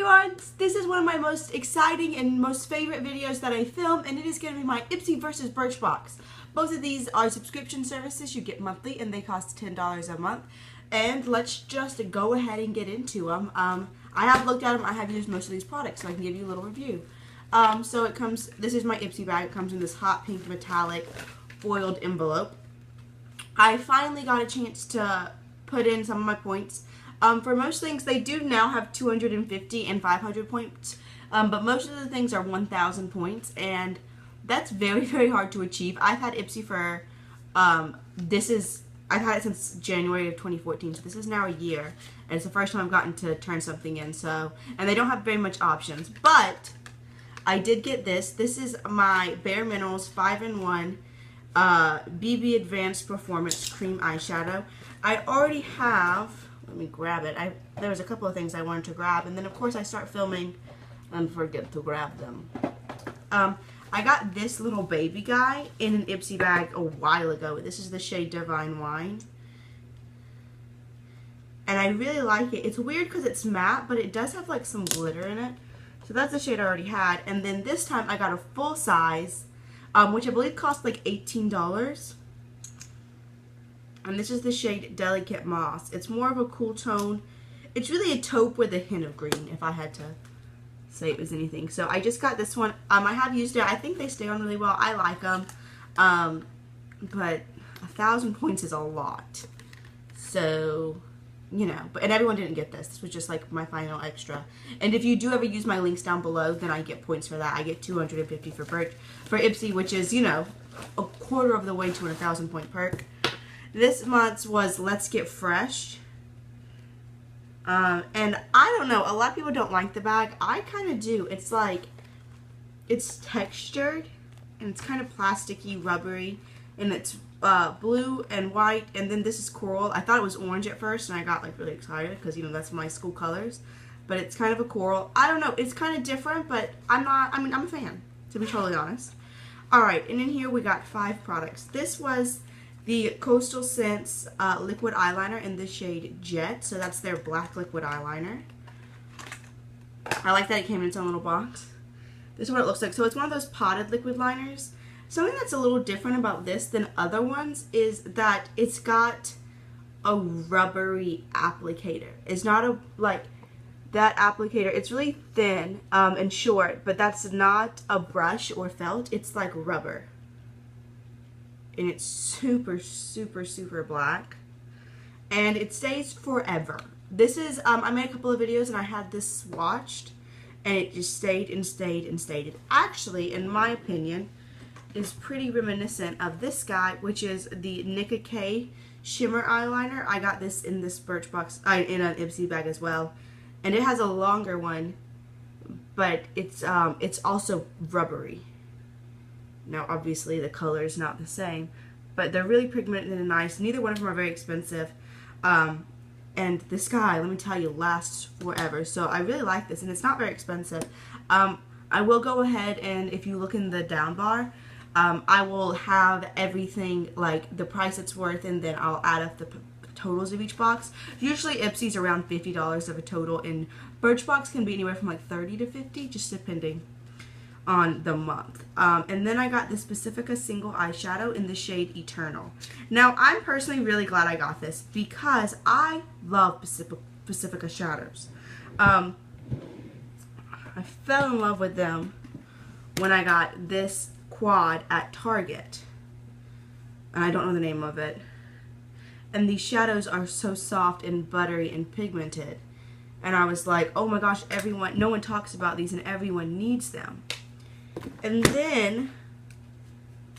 everyone! This is one of my most exciting and most favorite videos that I film, and it is going to be my Ipsy versus Birchbox. Both of these are subscription services. You get monthly and they cost $10 a month. And let's just go ahead and get into them. I have looked at them. I have used most of these products, so I can give you a little review. So it comes, this is my Ipsy bag. It comes in this hot pink metallic foiled envelope. I finally got a chance to put in some of my points. For most things, they do now have 250 and 500 points, but most of the things are 1,000 points, and that's very, very hard to achieve. I've had Ipsy for, I've had it since January of 2014, so this is now a year, and it's the first time I've gotten to turn something in, so, and they don't have very much options, but I did get this. This is my BareMinerals 5-in-1 BB Advanced Performance Cream Eyeshadow. I already have, let me grab it. There was a couple of things I wanted to grab, and then of course I start filming and forget to grab them. I got this little baby guy in an Ipsy bag a while ago. This is the shade Divine Wine. And I really like it. It's weird because it's matte, but it does have like some glitter in it. So that's the shade I already had. And then this time I got a full size, which I believe cost like $18. And this is the shade Delicate Moss. It's more of a cool tone. It's really a taupe with a hint of green, if I had to say it was anything. So I just got this one. I have used it. I think they stay on really well. I like them. But 1,000 points is a lot. So, you know. And everyone didn't get this. This was just like my final extra. And if you do ever use my links down below, then I get points for that. I get 250 for Ipsy, which is, you know, a quarter of the way to a 1,000 point perk. This month's was Let's Get Fresh. And I don't know, a lot of people don't like the bag. I kind of do. It's like, it's textured, and it's kind of plasticky, rubbery, and it's blue and white, and then this is coral. I thought it was orange at first, and I got like really excited, because, you know, that's my school colors. But it's kind of a coral. I don't know, it's kind of different, but I'm a fan, to be totally honest. Alright, and in here we got 5 products. This was the Coastal Scents liquid eyeliner in the shade Jet. So that's their black liquid eyeliner. I like that it came in its own little box. This is what it looks like. So it's one of those potted liquid liners. Something that's a little different about this than other ones is that it's got a rubbery applicator. It's not a, like, that applicator. It's really thin and short, but that's not a brush or felt. It's like rubber. And it's super, super, super black. And it stays forever. This is, I made a couple of videos and I had this swatched. And it just stayed and stayed and stayed. It actually, in my opinion, is pretty reminiscent of this guy, which is the Nicka K Shimmer Eyeliner. I got this in this Birchbox, in an Ipsy bag as well. And it has a longer one, but it's also rubbery. Now, obviously, the color is not the same, but they're really pigmented and nice. Neither one of them are very expensive. And this guy, let me tell you, lasts forever. So I really like this, and it's not very expensive. I will go ahead and, if you look in the down bar, I will have everything, like the price it's worth, and then I'll add up the totals of each box. Usually, Ipsy's around $50 of a total, and Birchbox can be anywhere from like $30 to $50, just depending on the month. And then I got this Pacifica single eyeshadow in the shade Eternal. Now, I'm personally really glad I got this because I love Pacifica shadows. I fell in love with them when I got this quad at Target. And I don't know the name of it. And these shadows are so soft and buttery and pigmented. And I was like, oh my gosh, no one talks about these and everyone needs them. And then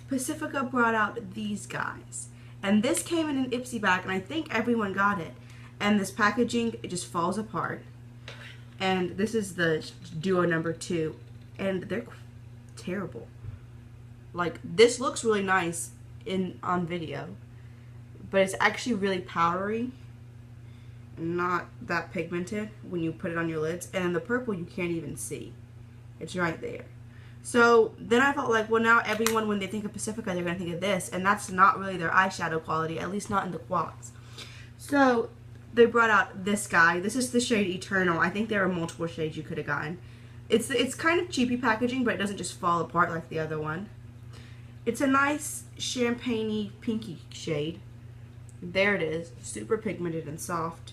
Pacifica brought out these guys. And this came in an Ipsy bag, and I think everyone got it. And this packaging, it just falls apart. And this is the duo number 2. And they're terrible. Like, this looks really nice on video. But it's actually really powdery. Not that pigmented when you put it on your lids. And the purple you can't even see. It's right there. So then I felt like, well, now everyone, when they think of Pacifica, they're going to think of this. And that's not really their eyeshadow quality, at least not in the quads. So they brought out this guy. This is the shade Eternal. I think there are multiple shades you could have gotten. It's kind of cheapy packaging, but it doesn't just fall apart like the other one. It's a nice champagne-y pinky shade. There it is. Super pigmented and soft.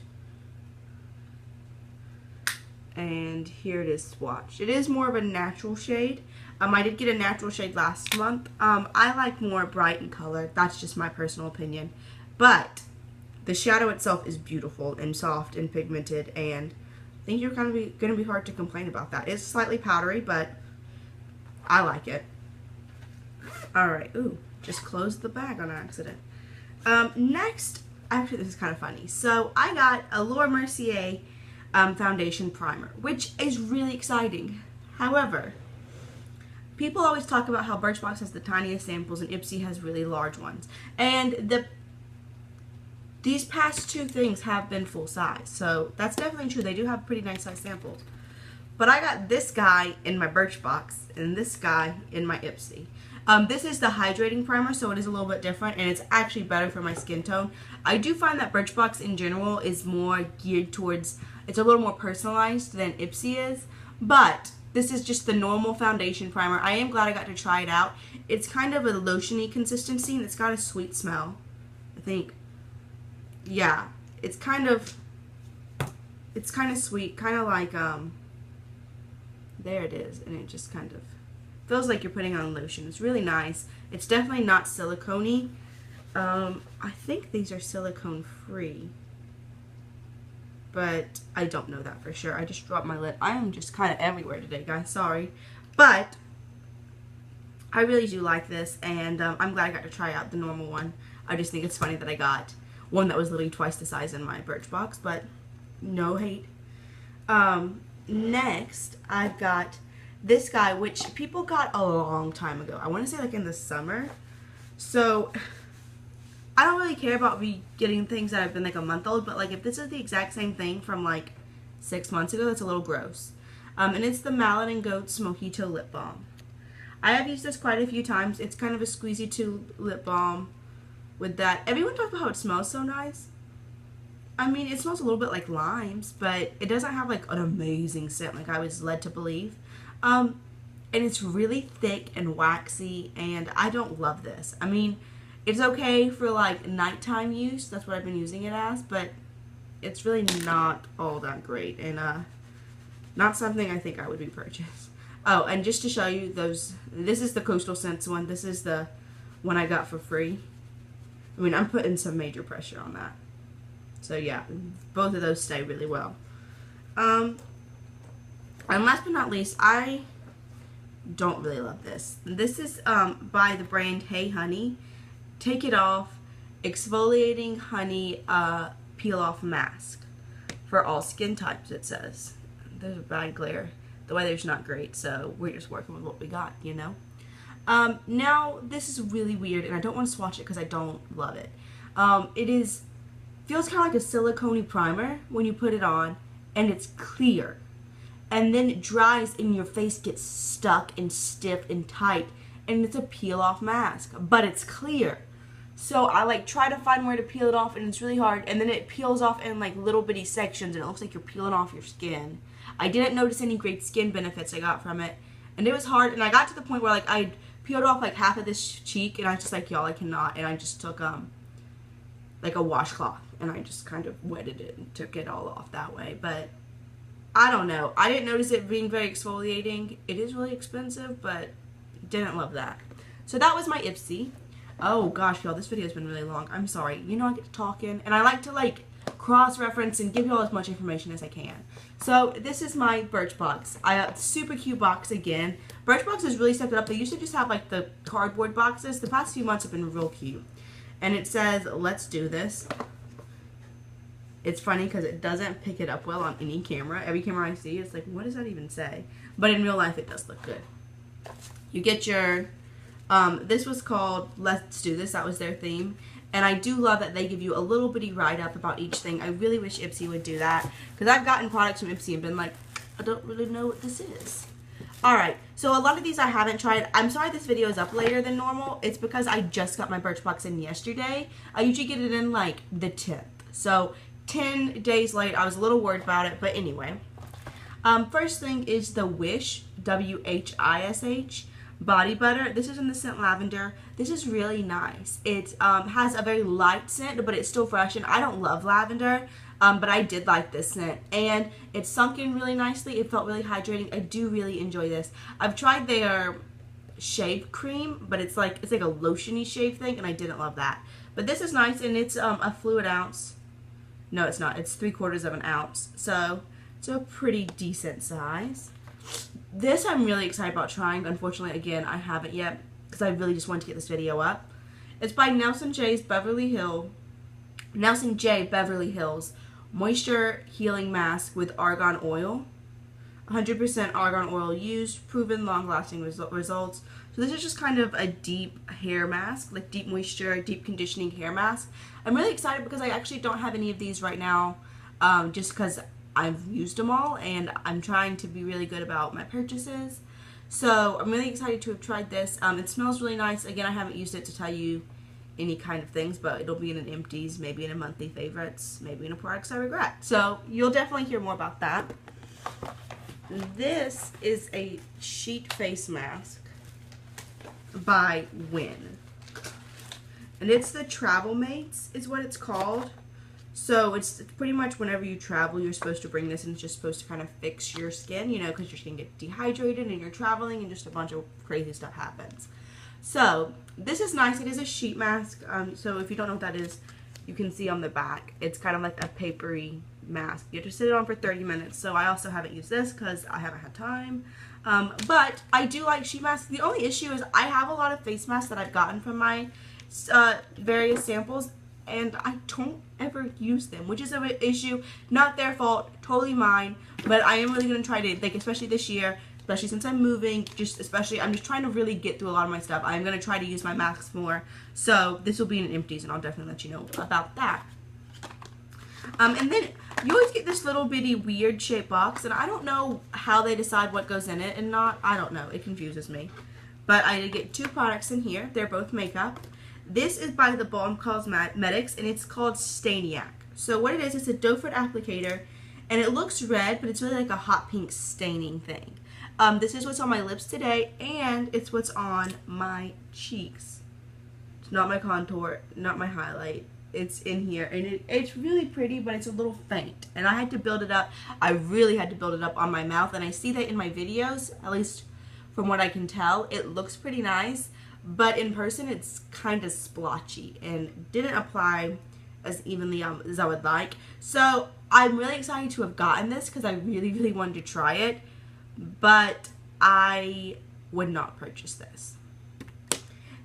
And here it is swatched. It is more of a natural shade. I did get a natural shade last month. I like more bright in color. That's just my personal opinion. But the shadow itself is beautiful and soft and pigmented, and I think you're going to be hard to complain about that. It's slightly powdery, but I like it. Alright, ooh, just closed the bag on accident. Next, actually this is kind of funny. So I got a Laura Mercier foundation primer, which is really exciting. However, people always talk about how Birchbox has the tiniest samples and Ipsy has really large ones. And these past two things have been full size, so that's definitely true. They do have pretty nice size samples. But I got this guy in my Birchbox and this guy in my Ipsy. This is the hydrating primer, so it is a little bit different, and it's actually better for my skin tone. I do find that Birchbox in general is more geared towards, it's a little more personalized than Ipsy is, but this is just the normal foundation primer. I am glad I got to try it out. It's kind of a lotiony consistency, and it's got a sweet smell, I think. Yeah, it's kind of sweet, kind of like, there it is, and it just kind of feels like you're putting on lotion. It's really nice. It's definitely not silicone-y. I think these are silicone free, but I don't know that for sure. I just dropped my lid. I am just kind of everywhere today, guys. Sorry. But I really do like this, and I'm glad I got to try out the normal one. I just think it's funny that I got one that was literally twice the size in my Birchbox, but no hate. Next, I've got this guy, which people got a long time ago. I want to say like in the summer. So I don't really care about me getting things that have been like a month old, but like if this is the exact same thing from like 6 months ago, that's a little gross. And it's the Malin and Goetz Mojito Lip Balm. I have used this quite a few times. It's kind of a squeezy tube lip balm with that. Everyone talks about how it smells so nice. I mean, it smells a little bit like limes, but it doesn't have like an amazing scent like I was led to believe. And it's really thick and waxy, and I don't love this. I mean, it's okay for like nighttime use. That's what I've been using it as, but it's really not all that great, and not something I think I would repurchase. Oh, and just to show you those, this is the Coastal Scents one. This is the one I got for free. I mean, I'm putting some major pressure on that. So yeah, both of those stay really well. And last but not least, I don't really love this. This is by the brand Hey Honey. Take It Off Exfoliating Honey Peel Off Mask for all skin types, it says. There's a bad glare. The weather's not great, so we're just working with what we got, you know? Now, this is really weird, and I don't want to swatch it because I don't love it. Feels kind of like a silicone primer when you put it on, and it's clear. And then it dries and your face gets stuck and stiff and tight, and it's a peel-off mask, but it's clear. So I like try to find where to peel it off, and it's really hard, and then it peels off in like little bitty sections, and it looks like you're peeling off your skin. I didn't notice any great skin benefits I got from it, and it was hard, and I got to the point where like I peeled off like half of this cheek, and I was just like, y'all, I cannot, and I just took like a washcloth, and I just kind of wetted it and took it all off that way. But I don't know, I didn't notice it being very exfoliating. It is really expensive, but didn't love that. So that was my Ipsy. Oh gosh, y'all, this video has been really long. I'm sorry. You know, I get to talking, and I like to like cross-reference and give you all as much information as I can. So this is my Birchbox. I got super cute box again. Birchbox has really stepped it up. They used to just have like the cardboard boxes. The past few months have been real cute. And it says, let's do this. It's funny because it doesn't pick it up well on any camera. Every camera I see, it's like, what does that even say? But in real life, it does look good. You get your, this was called Let's Do This. That was their theme. And I do love that they give you a little bitty write-up about each thing. I really wish Ipsy would do that, because I've gotten products from Ipsy and been like, I don't really know what this is. Alright, so a lot of these I haven't tried. I'm sorry this video is up later than normal. It's because I just got my Birchbox in yesterday. I usually get it in like the 10th. So 10 days late. I was a little worried about it, but anyway. First thing is the Wish, W-H-I-S-H, body butter. This is in the scent lavender. This is really nice. It has a very light scent, but it's still fresh, and I don't love lavender, but I did like this scent, and it sunk in really nicely. It felt really hydrating. I do really enjoy this. I've tried their shave cream, but it's like a lotiony shave thing, and I didn't love that. But this is nice, and it's a fluid ounce. No, it's not. It's 3/4 of an ounce, so it's a pretty decent size. This I'm really excited about trying. Unfortunately, again, I haven't yet because I really just wanted to get this video up. It's by Nelson J. Beverly Hills Moisture Healing Mask with Argan Oil. 100% argan oil used, proven long-lasting results. So this is just kind of a deep hair mask, like deep moisture, deep conditioning hair mask. I'm really excited because I actually don't have any of these right now, just because I've used them all, and I'm trying to be really good about my purchases. So I'm really excited to have tried this. It smells really nice. Again, I haven't used it to tell you any kind of things, but it'll be in an empties, maybe in a monthly favorites, maybe in a products I regret. So you'll definitely hear more about that. This is a sheet face mask by Win, and it's the Travel Mates is what it's called. So it's pretty much whenever you travel, you're supposed to bring this, and it's just supposed to kind of fix your skin, you know, because your skin gets dehydrated and you're traveling and just a bunch of crazy stuff happens. So this is nice. It is a sheet mask. So if you don't know what that is, you can see on the back. It's kind of like a papery mask. You have to sit it on for 30 minutes. So I also haven't used this because I haven't had time. But I do like sheet masks. The only issue is I have a lot of face masks that I've gotten from my various samples, and I don't ever use them, which is an issue. Not their fault, totally mine. But I am really going to try to, like, especially this year, especially since I'm moving, I'm just trying to really get through a lot of my stuff. I'm going to try to use my masks more. So this will be in empties, and I'll definitely let you know about that. And then you always get this little bitty weird shaped box, and I don't know how they decide what goes in it and not. I don't know. It confuses me. But I did get 2 products in here. They're both makeup. This is by the Balm Cosmetics, and it's called Staniac. So what it is, it's a doe foot applicator, and it looks red, but it's really like a hot pink staining thing. This is what's on my lips today, and it's what's on my cheeks. It's not my contour, not my highlight. It's in here, and it's really pretty, but it's a little faint, and I had to build it up. I really had to build it up on my mouth, and I see that in my videos, at least from what I can tell. It looks pretty nice, but in person it's kind of splotchy and didn't apply as evenly as I would like. So I'm really excited to have gotten this because I really, really wanted to try it, but I would not purchase this.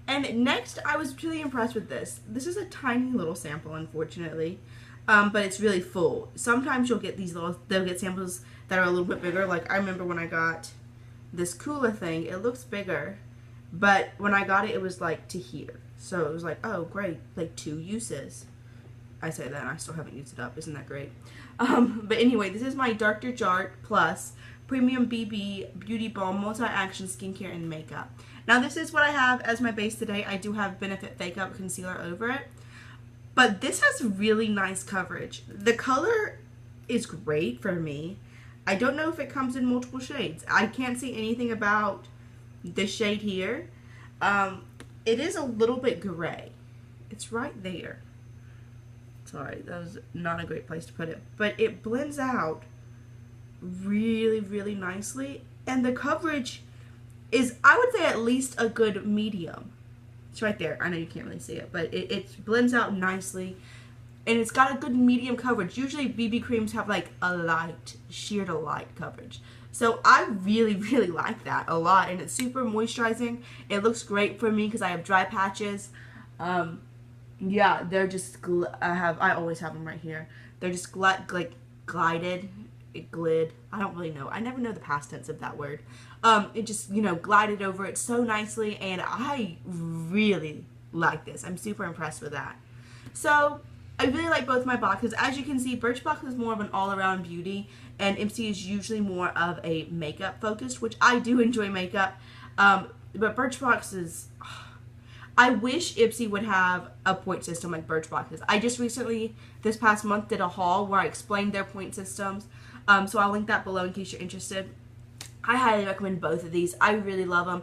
And next, I was really impressed with this. This is a tiny little sample, unfortunately, but it's really full. Sometimes you'll get they'll get samples that are a little bit bigger. Like I remember when I got this cooler thing, it looks bigger, but when I got it, it was like to here. So it was like, oh great, like 2 uses. I say that and I still haven't used it up. Isn't that great? But anyway, this is my Dr. Jart Plus Premium BB Beauty Balm Multi-Action Skincare and Makeup. Now this is what I have as my base today. I do have Benefit Fake Up Concealer over it. But this has really nice coverage. The color is great for me. I don't know if it comes in multiple shades. I can't see anything about this shade here. It is a little bit gray. It's right there. Sorry, that was not a great place to put it. But it blends out really, really nicely. And the coverage is, I would say, at least a good medium. It's right there. I know you can't really see it, but it blends out nicely. And it's got a good medium coverage. Usually BB creams have like a light, sheer to light coverage. So I really, really like that a lot. And it's super moisturizing. It looks great for me because I have dry patches. Yeah, they're just, I always have them right here. They're just glided. It glid. I don't really know. I never know the past tense of that word. It just, you know, glided over it so nicely, and I really like this. I'm super impressed with that. So I really like both my boxes. As you can see, Birchbox is more of an all-around beauty, and Ipsy is usually more of a makeup focused, which I do enjoy makeup. But Birchbox is, I wish Ipsy would have a point system like Birchbox does. I just recently, this past month, did a haul where I explained their point systems. So I'll link that below in case you're interested. I highly recommend both of these. I really love them.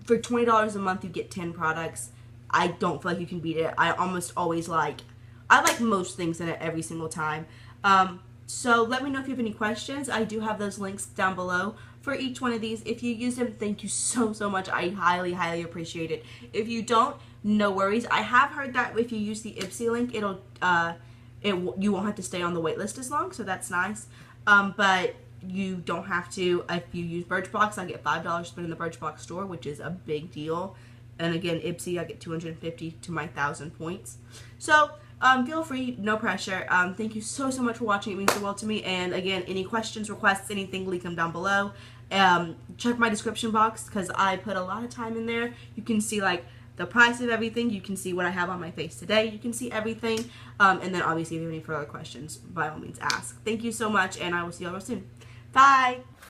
For $20 a month, you get 10 products. I don't feel like you can beat it. I almost always I like most things in it every single time. So let me know if you have any questions. I do have those links down below for each one of these. If you use them, thank you so much. I highly appreciate it. If you don't, no worries. I have heard that if you use the Ipsy link, you won't have to stay on the wait list as long, so that's nice. But you don't have to. If you use Birchbox, I get $5 spent in the Birchbox store, which is a big deal. And again, Ipsy, I get 250 to my 1,000 points. So feel free, no pressure. Thank you so much for watching. It means the world to me. And again, any questions, requests, anything, leave them down below. Check my description box because I put a lot of time in there. You can see the price of everything. You can see what I have on my face today. You can see everything. And then obviously if you have any further questions, by all means ask. Thank you so much, and I will see you all real soon. Bye!